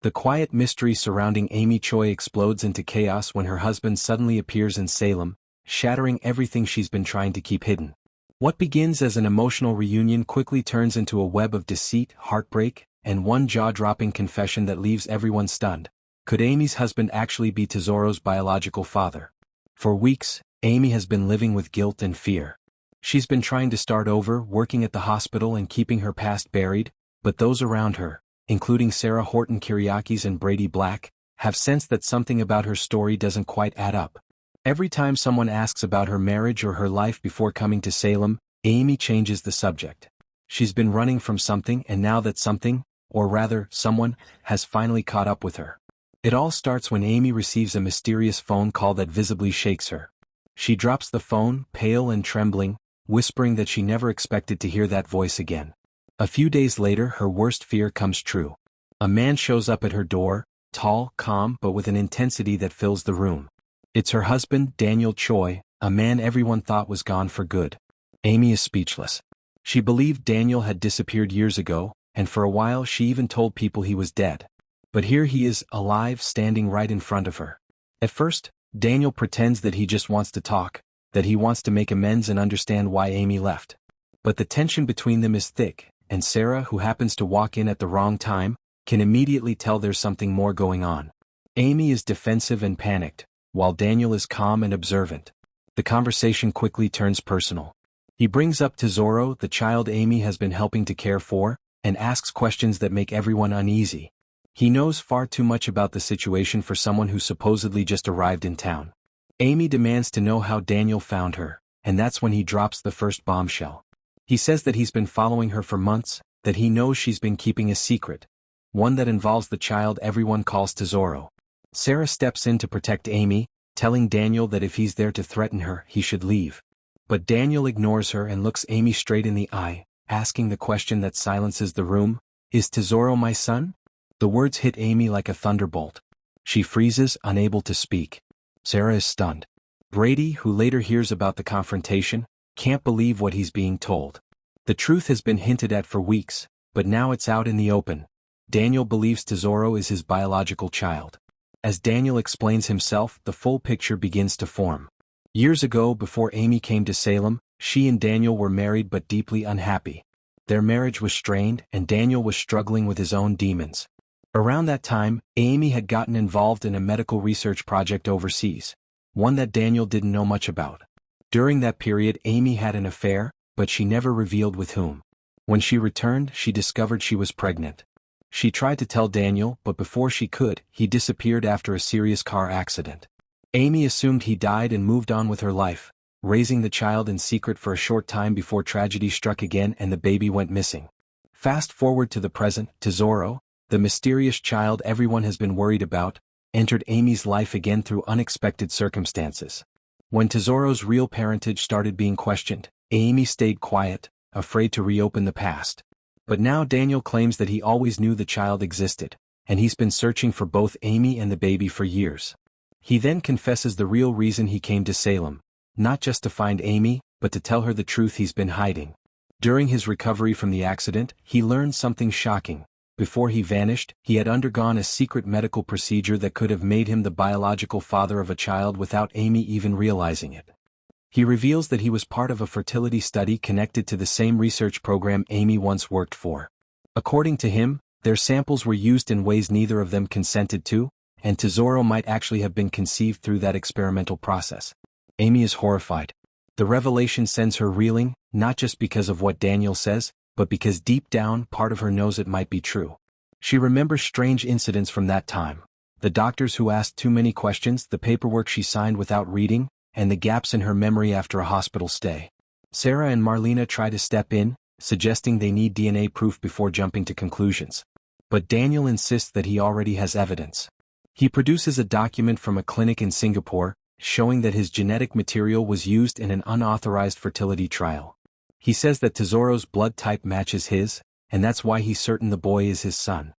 The quiet mystery surrounding Amy Choi explodes into chaos when her husband suddenly appears in Salem, shattering everything she's been trying to keep hidden. What begins as an emotional reunion quickly turns into a web of deceit, heartbreak, and one jaw-dropping confession that leaves everyone stunned. Could Amy's husband actually be Tesoro's biological father? For weeks, Amy has been living with guilt and fear. She's been trying to start over, working at the hospital and keeping her past buried, but those around her, including Sarah Horton Kyriakis and Brady Black, have sensed that something about her story doesn't quite add up. Every time someone asks about her marriage or her life before coming to Salem, Amy changes the subject. She's been running from something, and now that something, or rather, someone, has finally caught up with her. It all starts when Amy receives a mysterious phone call that visibly shakes her. She drops the phone, pale and trembling, whispering that she never expected to hear that voice again. A few days later, her worst fear comes true. A man shows up at her door, tall, calm, but with an intensity that fills the room. It's her husband, Daniel Choi, a man everyone thought was gone for good. Amy is speechless. She believed Daniel had disappeared years ago, and for a while she even told people he was dead. But here he is, alive, standing right in front of her. At first, Daniel pretends that he just wants to talk, that he wants to make amends and understand why Amy left. But the tension between them is thick, and Sarah, who happens to walk in at the wrong time, can immediately tell there's something more going on. Amy is defensive and panicked, while Daniel is calm and observant. The conversation quickly turns personal. He brings up Tesoro, the child Amy has been helping to care for, and asks questions that make everyone uneasy. He knows far too much about the situation for someone who supposedly just arrived in town. Amy demands to know how Daniel found her, and that's when he drops the first bombshell. He says that he's been following her for months, that he knows she's been keeping a secret, one that involves the child everyone calls Tesoro. Sarah steps in to protect Amy, telling Daniel that if he's there to threaten her, he should leave. But Daniel ignores her and looks Amy straight in the eye, asking the question that silences the room, "Is Tesoro my son?" The words hit Amy like a thunderbolt. She freezes, unable to speak. Sarah is stunned. Brady, who later hears about the confrontation, can't believe what he's being told. The truth has been hinted at for weeks, but now it's out in the open. Daniel believes Tesoro is his biological child. As Daniel explains himself, the full picture begins to form. Years ago, before Amy came to Salem, she and Daniel were married but deeply unhappy. Their marriage was strained, and Daniel was struggling with his own demons. Around that time, Amy had gotten involved in a medical research project overseas, one that Daniel didn't know much about. During that period, Amy had an affair, but she never revealed with whom. When she returned, she discovered she was pregnant. She tried to tell Daniel, but before she could, he disappeared after a serious car accident. Amy assumed he died and moved on with her life, raising the child in secret for a short time before tragedy struck again and the baby went missing. Fast forward to the present, Tesoro, the mysterious child everyone has been worried about, entered Amy's life again through unexpected circumstances. When Tesoro's real parentage started being questioned, Amy stayed quiet, afraid to reopen the past. But now Daniel claims that he always knew the child existed, and he's been searching for both Amy and the baby for years. He then confesses the real reason he came to Salem, not just to find Amy, but to tell her the truth he's been hiding. During his recovery from the accident, he learned something shocking. Before he vanished, he had undergone a secret medical procedure that could have made him the biological father of a child without Amy even realizing it. He reveals that he was part of a fertility study connected to the same research program Amy once worked for. According to him, their samples were used in ways neither of them consented to, and Tesoro might actually have been conceived through that experimental process. Amy is horrified. The revelation sends her reeling, not just because of what Daniel says, but because deep down, part of her knows it might be true. She remembers strange incidents from that time. The doctors who asked too many questions, the paperwork she signed without reading, and the gaps in her memory after a hospital stay. Sarah and Marlena try to step in, suggesting they need DNA proof before jumping to conclusions. But Daniel insists that he already has evidence. He produces a document from a clinic in Singapore, showing that his genetic material was used in an unauthorized fertility trial. He says that Tesoro's blood type matches his, and that's why he's certain the boy is his son.